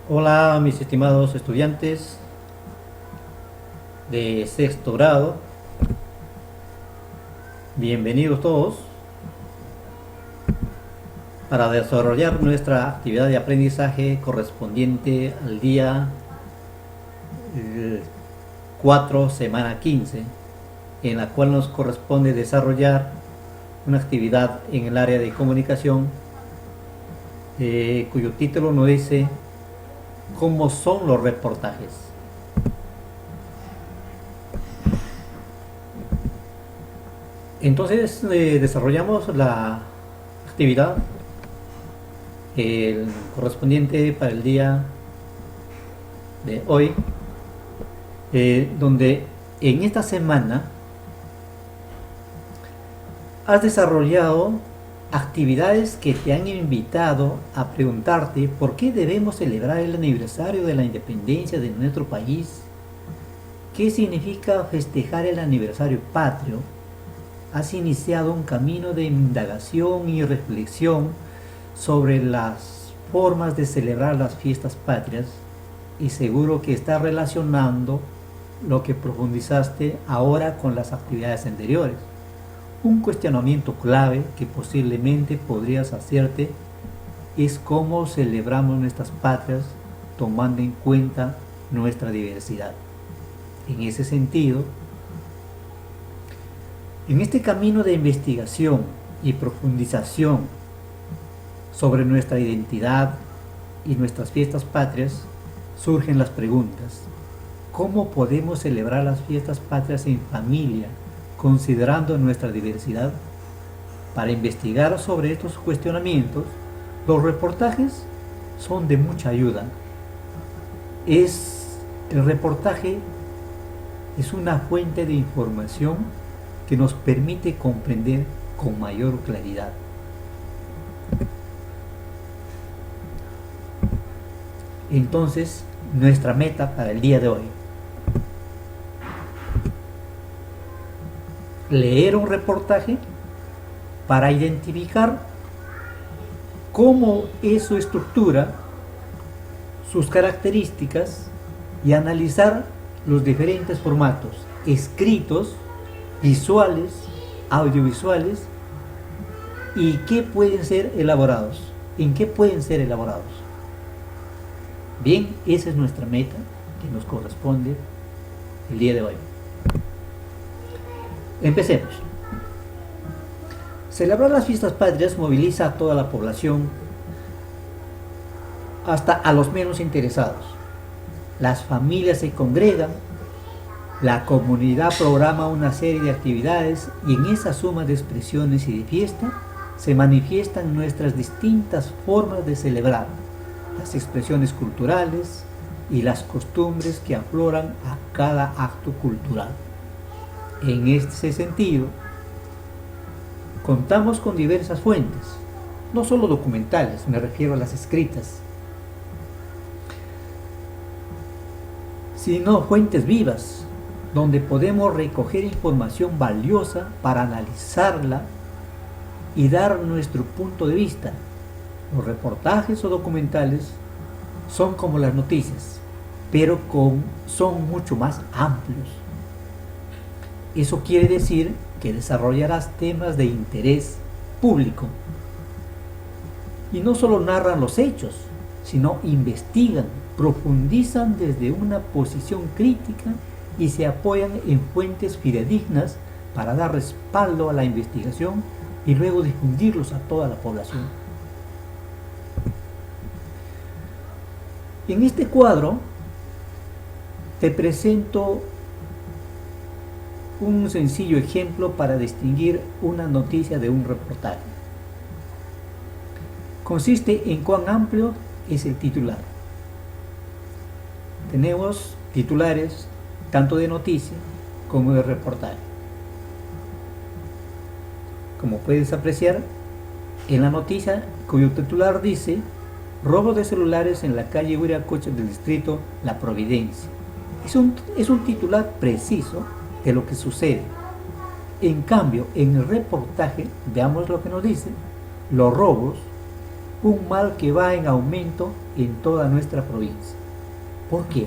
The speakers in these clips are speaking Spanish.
Hola mis estimados estudiantes de sexto grado, bienvenidos todos para desarrollar nuestra actividad de aprendizaje correspondiente al día 4, semana 15, en la cual nos corresponde desarrollar una actividad en el área de comunicación cuyo título nos dice ¿cómo son los reportajes? Entonces desarrollamos la actividad correspondiente para el día de hoy, donde en esta semana has desarrollado actividades que te han invitado a preguntarte por qué debemos celebrar el aniversario de la independencia de nuestro país, qué significa festejar el aniversario patrio. Has iniciado un camino de indagación y reflexión sobre las formas de celebrar las fiestas patrias y seguro que estás relacionando lo que profundizaste ahora con las actividades anteriores. Un cuestionamiento clave que posiblemente podrías hacerte es cómo celebramos nuestras patrias tomando en cuenta nuestra diversidad. En ese sentido, en este camino de investigación y profundización sobre nuestra identidad y nuestras fiestas patrias, surgen las preguntas: ¿cómo podemos celebrar las fiestas patrias en familia, considerando nuestra diversidad? Para investigar sobre estos cuestionamientos, los reportajes son de mucha ayuda. El reportaje es una fuente de información que nos permite comprender con mayor claridad. Entonces, nuestra meta para el día de hoy: leer un reportaje para identificar cómo es su estructura, sus características y analizar los diferentes formatos escritos, visuales, audiovisuales y en qué pueden ser elaborados. Bien, esa es nuestra meta que nos corresponde el día de hoy. Empecemos. Celebrar las fiestas patrias moviliza a toda la población, hasta a los menos interesados. Las familias se congregan, la comunidad programa una serie de actividades y en esa suma de expresiones y de fiesta se manifiestan nuestras distintas formas de celebrar, las expresiones culturales y las costumbres que afloran a cada acto cultural. En este sentido, contamos con diversas fuentes, no solo documentales, me refiero a las escritas, sino fuentes vivas, donde podemos recoger información valiosa para analizarla y dar nuestro punto de vista. Los reportajes o documentales son como las noticias, pero son mucho más amplios. Eso quiere decir que desarrollarás temas de interés público. Y no solo narran los hechos, sino investigan, profundizan desde una posición crítica y se apoyan en fuentes fidedignas para dar respaldo a la investigación y luego difundirlos a toda la población. En este cuadro te presento un sencillo ejemplo para distinguir una noticia de un reportaje. Consiste en cuán amplio es el titular. Tenemos titulares tanto de noticia como de reportaje. Como puedes apreciar, en la noticia cuyo titular dice: robo de celulares en la calle Huiracocha del distrito La Providencia. Es un titular preciso de lo que sucede. En cambio, en el reportaje, veamos lo que nos dice: los robos un mal que va en aumento en toda nuestra provincia. ¿Por qué?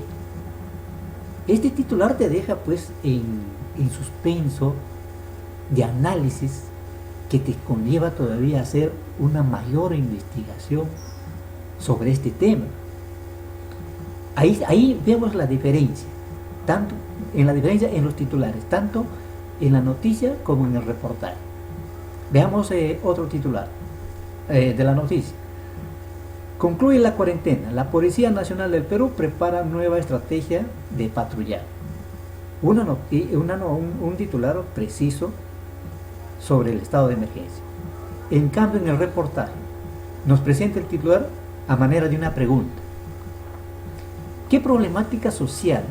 Este titular te deja pues en suspenso de análisis que te conlleva todavía a hacer una mayor investigación sobre este tema. Ahí vemos la diferencia, tanto en los titulares, tanto en la noticia como en el reportaje. Veamos otro titular de la noticia. Concluye la cuarentena. La Policía Nacional del Perú prepara nueva estrategia de patrullaje. Un titular preciso sobre el estado de emergencia. En cambio, en el reportaje nos presenta el titular a manera de una pregunta. ¿Qué problemática social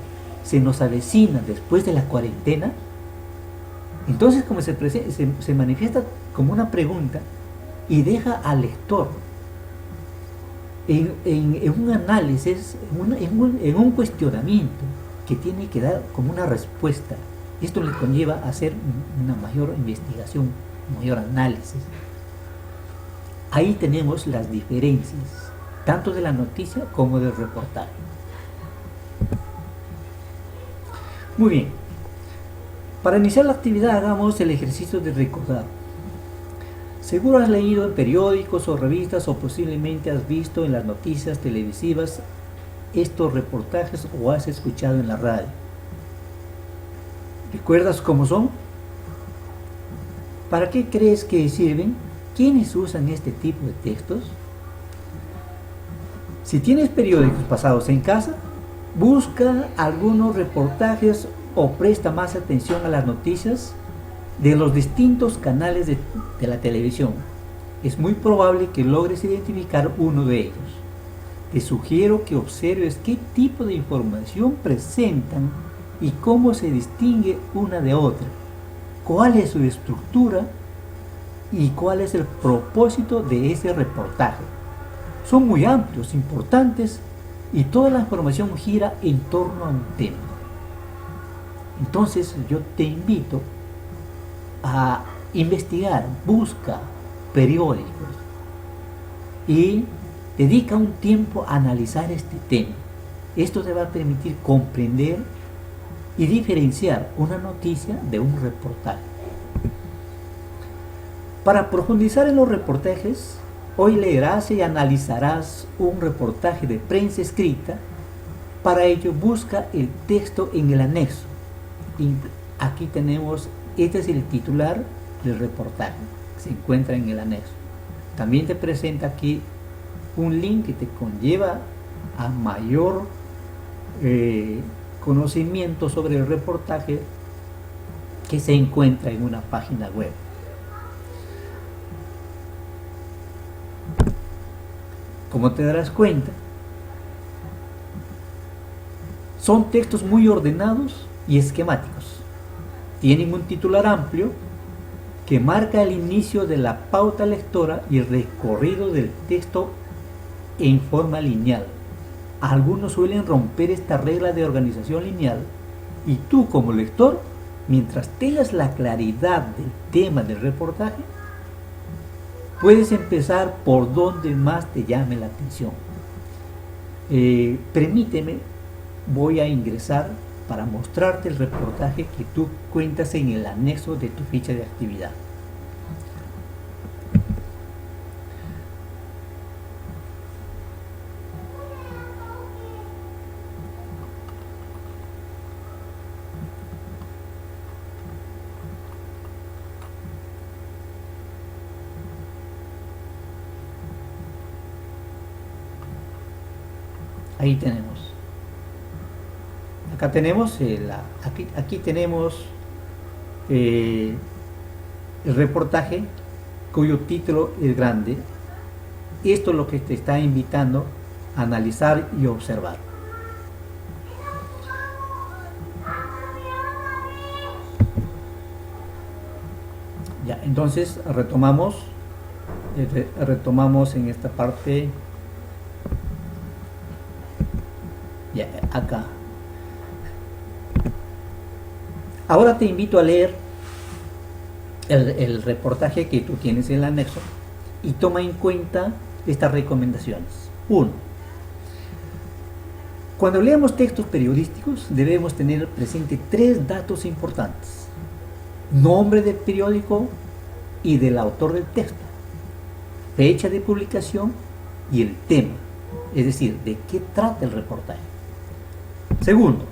se nos avecina después de la cuarentena? Entonces, como se manifiesta como una pregunta y deja al lector en un análisis, en un cuestionamiento que tiene que dar como una respuesta. Esto le conlleva a hacer una mayor investigación, un mayor análisis. Ahí tenemos las diferencias, tanto de la noticia como del reportaje. Muy bien. Para iniciar la actividad hagamos el ejercicio de recordar. Seguro has leído en periódicos o revistas o posiblemente has visto en las noticias televisivas estos reportajes o has escuchado en la radio. ¿Recuerdas cómo son? ¿Para qué crees que sirven? ¿Quiénes usan este tipo de textos? Si tienes periódicos pasados en casa, busca algunos reportajes o presta más atención a las noticias de los distintos canales de la televisión. Es muy probable que logres identificar uno de ellos. Te sugiero que observes qué tipo de información presentan y cómo se distingue una de otra, cuál es su estructura y cuál es el propósito de ese reportaje. Son muy amplios, importantes y toda la información gira en torno a un tema. Entonces yo te invito a investigar, busca periódicos y dedica un tiempo a analizar este tema. Esto te va a permitir comprender y diferenciar una noticia de un reportaje. Para profundizar en los reportajes, hoy leerás y analizarás un reportaje de prensa escrita. Para ello busca el texto en el anexo. Y aquí tenemos, este es el titular del reportaje, que se encuentra en el anexo. También te presenta aquí un link que te conlleva a mayor conocimiento sobre el reportaje que se encuentra en una página web. Como te darás cuenta, son textos muy ordenados y esquemáticos. Tienen un titular amplio que marca el inicio de la pauta lectora y el recorrido del texto en forma lineal. Algunos suelen romper esta regla de organización lineal y tú como lector, mientras tengas la claridad del tema del reportaje, puedes empezar por donde más te llame la atención. Permíteme, voy a ingresar para mostrarte el reportaje que tú cuentas en el anexo de tu ficha de actividad. Ahí tenemos. Acá tenemos aquí tenemos el reportaje cuyo título es grande. Esto es lo que te está invitando a analizar y observar. Ya, entonces retomamos en esta parte. Ya, acá. Ahora te invito a leer el reportaje que tú tienes en el anexo y toma en cuenta estas recomendaciones. 1. Cuando leamos textos periodísticos debemos tener presente 3 datos importantes: nombre del periódico y del autor del texto, fecha de publicación y el tema, es decir, de qué trata el reportaje. Segundo,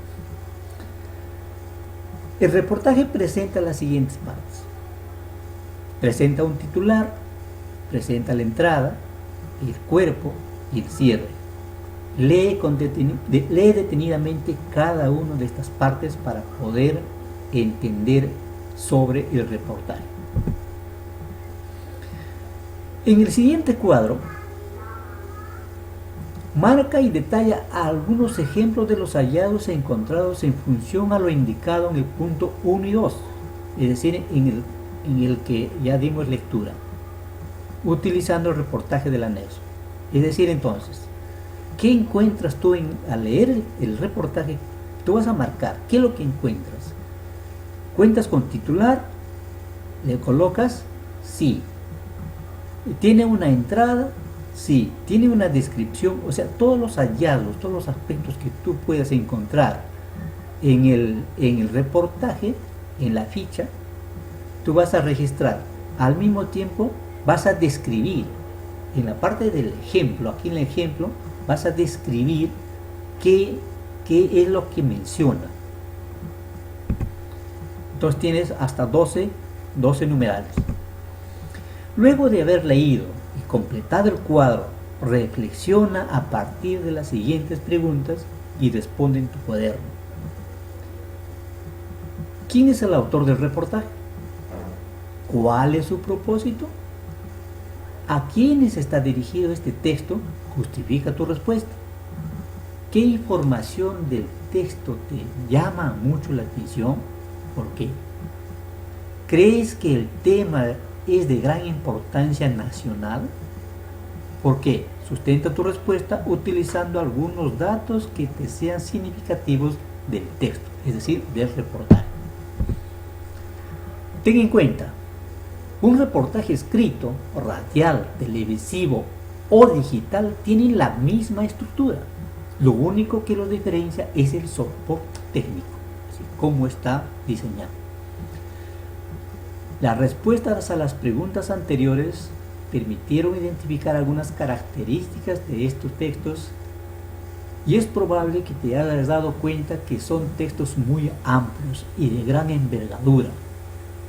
el reportaje presenta las siguientes partes: presenta un titular, presenta la entrada, el cuerpo y el cierre. Lee detenidamente cada una de estas partes para poder entender sobre el reportaje. En el siguiente cuadro, marca y detalla algunos ejemplos de los hallazgos encontrados en función a lo indicado en el punto 1 y 2, es decir, en el que ya dimos lectura, utilizando el reportaje del anexo. Es decir, entonces, ¿qué encuentras tú al leer el reportaje? Tú vas a marcar qué es lo que encuentras. ¿Cuentas con titular? ¿Le colocas? Sí. ¿Tiene una entrada? Sí. ¿Tiene una descripción? O sea, todos los hallazgos, todos los aspectos que tú puedas encontrar en el reportaje, en la ficha, tú vas a registrar. Al mismo tiempo vas a describir. En la parte del ejemplo, aquí en el ejemplo, vas a describir qué es lo que menciona. Entonces tienes hasta 12 numerales. Luego de haber leído y completado el cuadro, reflexiona a partir de las siguientes preguntas y responde en tu cuaderno. ¿Quién es el autor del reportaje? ¿Cuál es su propósito? ¿A quiénes está dirigido este texto? Justifica tu respuesta. ¿Qué información del texto te llama mucho la atención? ¿Por qué? ¿Crees que el tema es de gran importancia nacional? ¿Por qué? Sustenta tu respuesta utilizando algunos datos que te sean significativos del texto, es decir, del reportaje. Ten en cuenta, un reportaje escrito, radial, televisivo o digital tienen la misma estructura. Lo único que los diferencia es el soporte técnico, así cómo está diseñado. Las respuestas a las preguntas anteriores permitieron identificar algunas características de estos textos y es probable que te hayas dado cuenta que son textos muy amplios y de gran envergadura,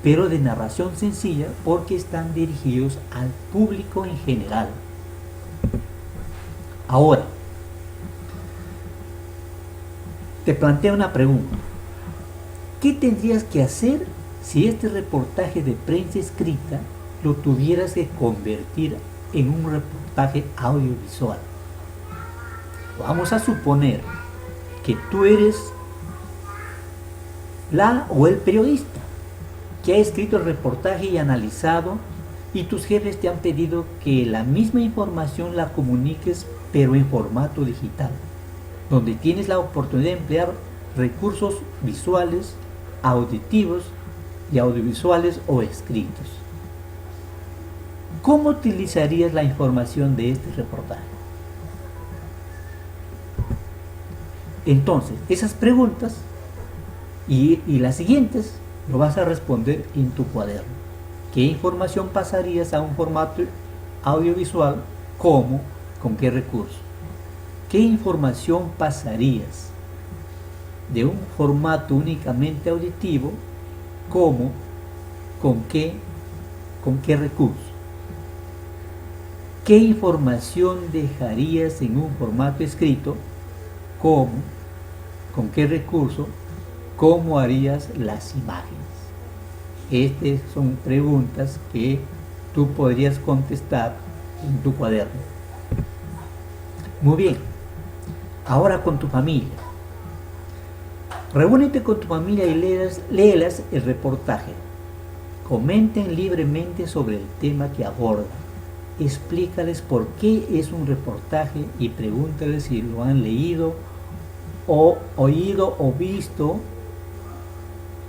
pero de narración sencilla porque están dirigidos al público en general. Ahora, te planteo una pregunta. ¿Qué tendrías que hacer si este reportaje de prensa escrita lo tuvieras que convertir en un reportaje audiovisual? Vamos a suponer que tú eres la o el periodista que ha escrito el reportaje y analizado, y tus jefes te han pedido que la misma información la comuniques pero en formato digital, donde tienes la oportunidad de emplear recursos visuales, auditivos y audiovisuales o escritos. ¿Cómo utilizarías la información de este reportaje? Entonces, esas preguntas y las siguientes lo vas a responder en tu cuaderno. ¿Qué información pasarías a un formato audiovisual? ¿Cómo? ¿Con qué recurso? ¿Qué información pasarías de un formato únicamente auditivo? ¿Cómo? ¿Con qué recurso? ¿Qué información dejarías en un formato escrito? ¿Cómo? ¿Con qué recurso? ¿Cómo harías las imágenes? Estas son preguntas que tú podrías contestar en tu cuaderno. Muy bien, ahora con tu familia. Reúnete con tu familia y léelas el reportaje. Comenten libremente sobre el tema que aborda. Explícales por qué es un reportaje y pregúntales si lo han leído o oído o visto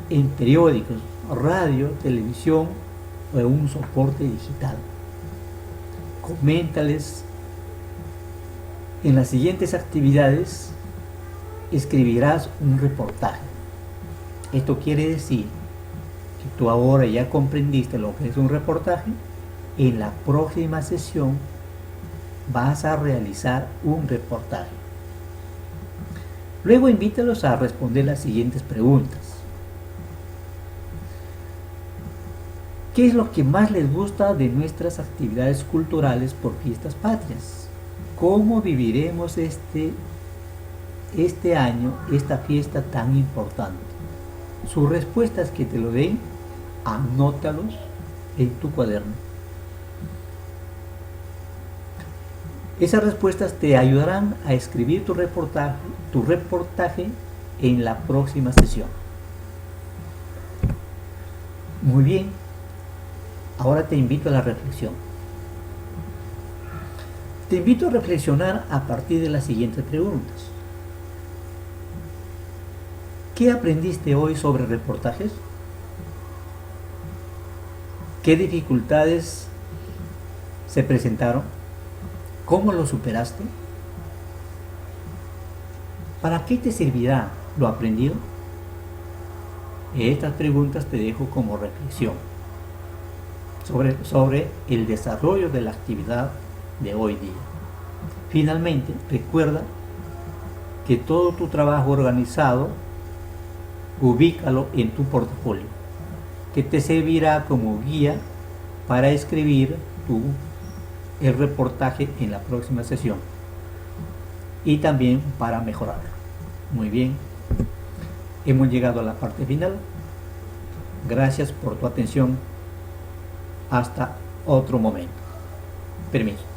en periódicos, radio, televisión o en un soporte digital. Coméntales En las siguientes actividades escribirás un reportaje. Esto quiere decir que tú ahora ya comprendiste lo que es un reportaje. En la próxima sesión vas a realizar un reportaje. Luego invítalos a responder las siguientes preguntas. ¿Qué es lo que más les gusta de nuestras actividades culturales por Fiestas Patrias? ¿Cómo viviremos este año esta fiesta tan importante? Sus respuestas que te lo den, anótalos en tu cuaderno. Esas respuestas te ayudarán a escribir tu reportaje en la próxima sesión. Muy bien, ahora te invito a la reflexión. Te invito a reflexionar a partir de las siguientes preguntas. ¿Qué aprendiste hoy sobre reportajes? ¿Qué dificultades se presentaron? ¿Cómo lo superaste? ¿Para qué te servirá lo aprendido? Estas preguntas te dejo como reflexión sobre el desarrollo de la actividad de hoy día. Finalmente, recuerda que todo tu trabajo organizado, ubícalo en tu portafolio, que te servirá como guía para escribir el reportaje en la próxima sesión y también para mejorarlo. Muy bien, hemos llegado a la parte final. Gracias por tu atención. Hasta otro momento. Permiso.